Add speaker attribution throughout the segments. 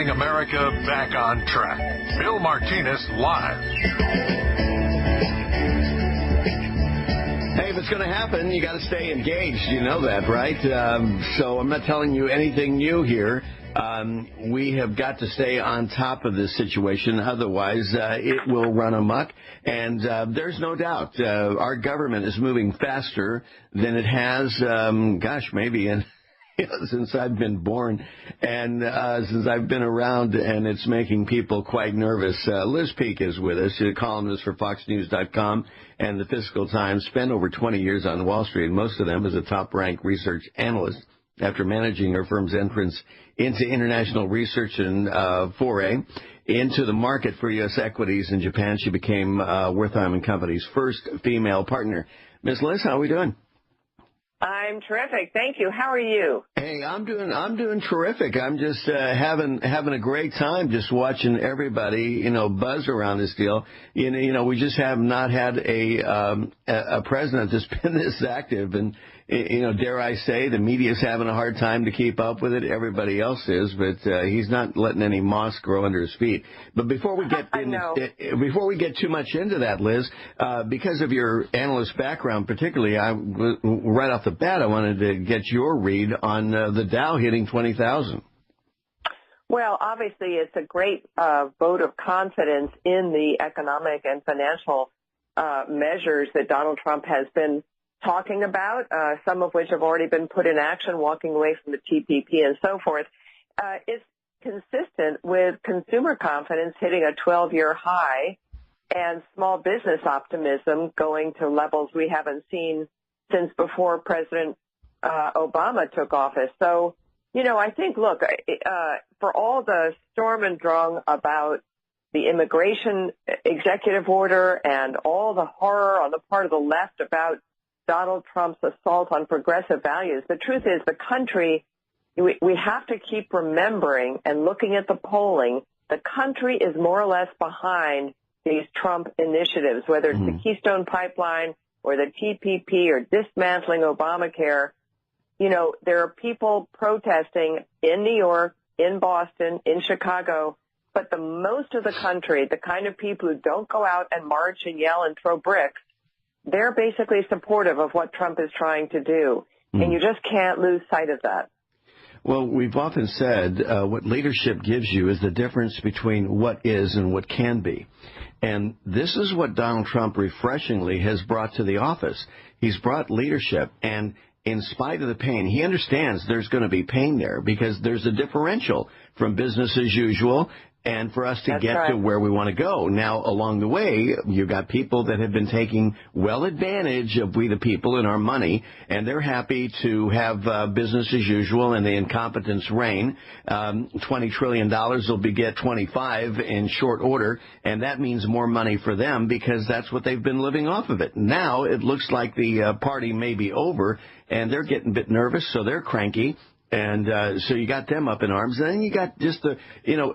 Speaker 1: getting America back on track. Bill Martinez live.
Speaker 2: Hey, if it's going to happen, you got to stay engaged. You know that, right? So I'm not telling you anything new here. We have got to stay on top of this situation. Otherwise, it will run amok. And there's no doubt our government is moving faster than it has, maybe since I've been born and since I've been around, and it's making people quite nervous. Liz Peek is with us, a columnist for FoxNews.com and the Fiscal Times, spent over 20 years on Wall Street, most of them as a top-ranked research analyst. After managing her firm's entrance into international research and foray into the market for U.S. equities in Japan, she became Wertheim & Company's first female partner. Ms. Liz, how are we doing?
Speaker 3: I'm terrific. Thank you. How are you?
Speaker 2: Hey, I'm doing terrific. I'm just having a great time just watching everybody, buzz around this deal. We just have not had a president that's been this active, and dare I say, the media's having a hard time to keep up with it. Everybody else is, but he's not letting any moss grow under his feet. But before we get too much into that, Liz, because of your analyst background, particularly, right off the bat, I wanted to get your read on the Dow hitting 20,000.
Speaker 3: Well, obviously, it's a great vote of confidence in the economic and financial measures that Donald Trump has been talking about, some of which have already been put in action, walking away from the TPP and so forth. It's consistent with consumer confidence hitting a 12-year high and small business optimism going to levels we haven't seen since before President Obama took office. So, I think, look, for all the storm and drang about the immigration executive order and all the horror on the part of the left about Donald Trump's assault on progressive values, the truth is the country, we have to keep remembering and looking at the polling, the country is more or less behind these Trump initiatives, whether it's the Keystone Pipeline or the TPP or dismantling Obamacare. There are people protesting in New York, in Boston, in Chicago, but the most of the country, the kind of people who don't go out and march and yell and throw bricks, they're basically supportive of what Trump is trying to do, and you just can't lose sight of that.
Speaker 2: Well, we've often said what leadership gives you is the difference between what is and what can be. And this is what Donald Trump refreshingly has brought to the office. He's brought leadership, and in spite of the pain, he understands there's going to be pain there because there's a differential from business as usual and for us to get to where we want to go. Now, along the way, you've got people that have been taking well advantage of we the people and our money, and they're happy to have business as usual and the incompetence reign. $20 trillion will beget 25 in short order, and that means more money for them because that's what they've been living off of it. Now, it looks like the party may be over, and they're getting a bit nervous, so they're cranky. And so you got them up in arms. And then you got just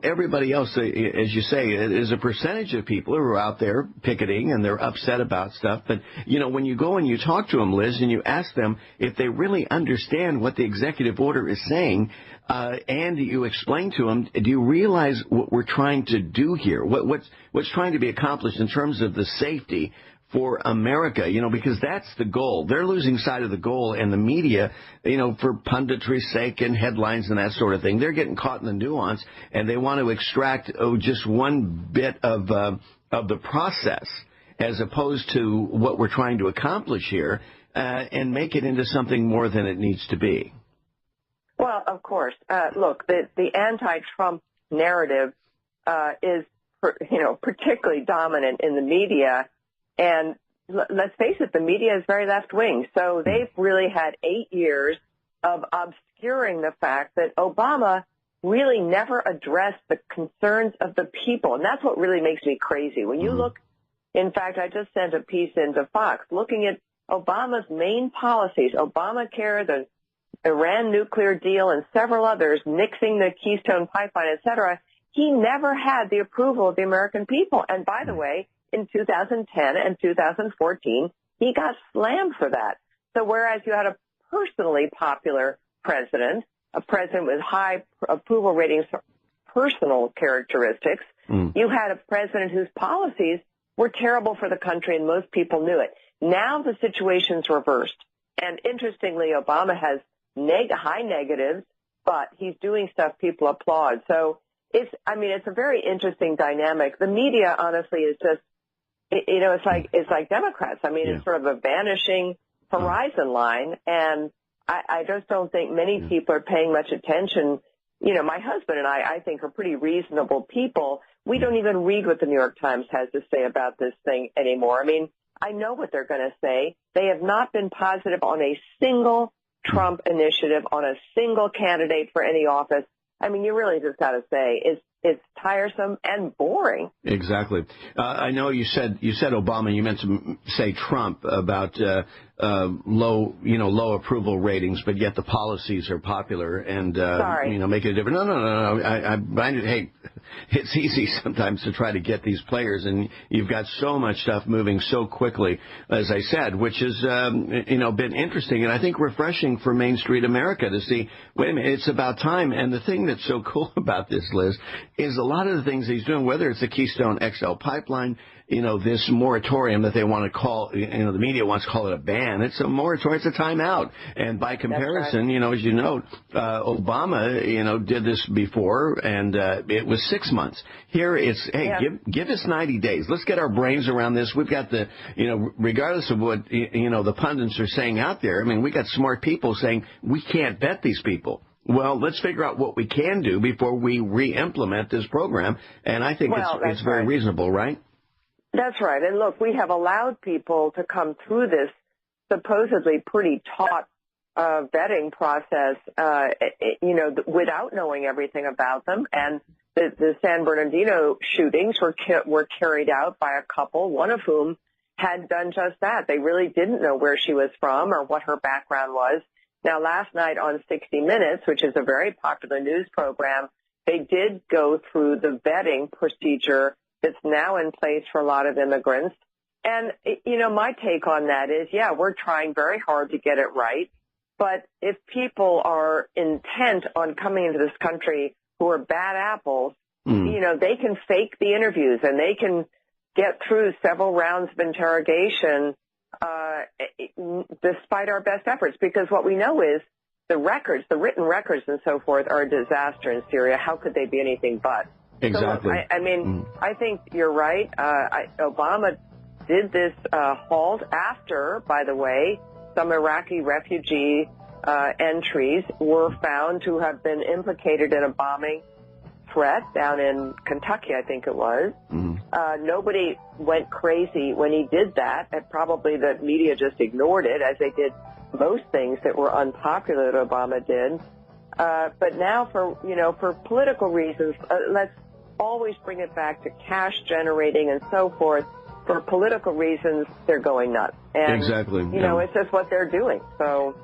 Speaker 2: everybody else, as you say, is a percentage of people who are out there picketing and they're upset about stuff. But, when you go and you talk to them, Liz, and you ask them if they really understand what the executive order is saying, and you explain to them, do you realize what we're trying to do here? What's trying to be accomplished in terms of the safety for America, because that's the goal. They're losing sight of the goal, and the media, for punditry's sake and headlines and that sort of thing, they're getting caught in the nuance, and they want to extract just one bit of the process as opposed to what we're trying to accomplish here and make it into something more than it needs to be.
Speaker 3: Well, of course. Look, the anti-Trump narrative is, particularly dominant in the media. And let's face it, the media is very left-wing. So they've really had 8 years of obscuring the fact that Obama really never addressed the concerns of the people. And that's what really makes me crazy. When you look, in fact, I just sent a piece into Fox looking at Obama's main policies, Obamacare, the Iran nuclear deal, and several others, nixing the Keystone Pipeline, et cetera. He never had the approval of the American people. And by the way, in 2010 and 2014, he got slammed for that. So whereas you had a personally popular president, a president with high approval ratings personal characteristics. You had a president whose policies were terrible for the country, and most people knew it. Now the situation's reversed. And interestingly, Obama has high negatives, but he's doing stuff people applaud. So it's a very interesting dynamic. The media, honestly, is just, it's like Democrats. It's sort of a vanishing horizon line, and I just don't think many people are paying much attention. My husband and I think, are pretty reasonable people. We don't even read what the New York Times has to say about this thing anymore. I know what they're going to say. They have not been positive on a single Trump initiative, on a single candidate for any office. You really just got to say it's tiresome and boring.
Speaker 2: Exactly. I know you said Obama. You meant to say Trump about low approval ratings, but yet the policies are popular and making a difference. No. Hey, it's easy sometimes to try to get these players, and you've got so much stuff moving so quickly, as I said, which has been interesting and I think refreshing for Main Street America to see. Wait a minute, it's about time. And the thing that's so cool about this, Liz, is a lot of the things he's doing, whether it's the Keystone XL pipeline, this moratorium that they want to call, the media wants to call it a ban. It's a moratorium. It's a timeout. And by comparison,
Speaker 3: right.
Speaker 2: As you note, Obama, did this before, and it was 6 months. Here it's, give us 90 days. Let's get our brains around this. We've got the, regardless of what, the pundits are saying out there, we got smart people saying we can't bet these people. Well, let's figure out what we can do before we re-implement this program. And I think it's very reasonable, right?
Speaker 3: That's right. And look, we have allowed people to come through this supposedly pretty taut vetting process, without knowing everything about them. And the San Bernardino shootings were carried out by a couple, one of whom had done just that. They really didn't know where she was from or what her background was. Now, last night on 60 Minutes, which is a very popular news program, they did go through the vetting procedure that's now in place for a lot of immigrants. And, my take on that is, we're trying very hard to get it right. But if people are intent on coming into this country who are bad apples, they can fake the interviews and they can get through several rounds of interrogation despite our best efforts, because what we know is the written records and so forth are a disaster in Syria. How could they be anything but?
Speaker 2: Exactly.
Speaker 3: So, I think you're right. Obama did this halt after, by the way, some Iraqi refugee entries were found to have been implicated in a bombing threat down in Kentucky, I think it was. Nobody went crazy when he did that, and probably the media just ignored it, as they did most things that were unpopular that Obama did. But now, for political reasons, let's always bring it back to cash generating and so forth. For political reasons, they're going nuts. And,
Speaker 2: exactly.
Speaker 3: It's just what they're doing. So.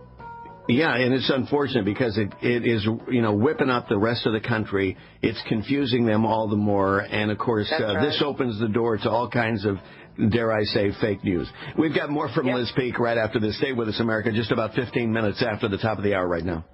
Speaker 2: Yeah, and it's unfortunate because it is, whipping up the rest of the country. It's confusing them all the more. And, of course, this opens the door to all kinds of, dare I say, fake news. We've got more from Liz Peek right after this. Stay with us, America, just about 15 minutes after the top of the hour right now.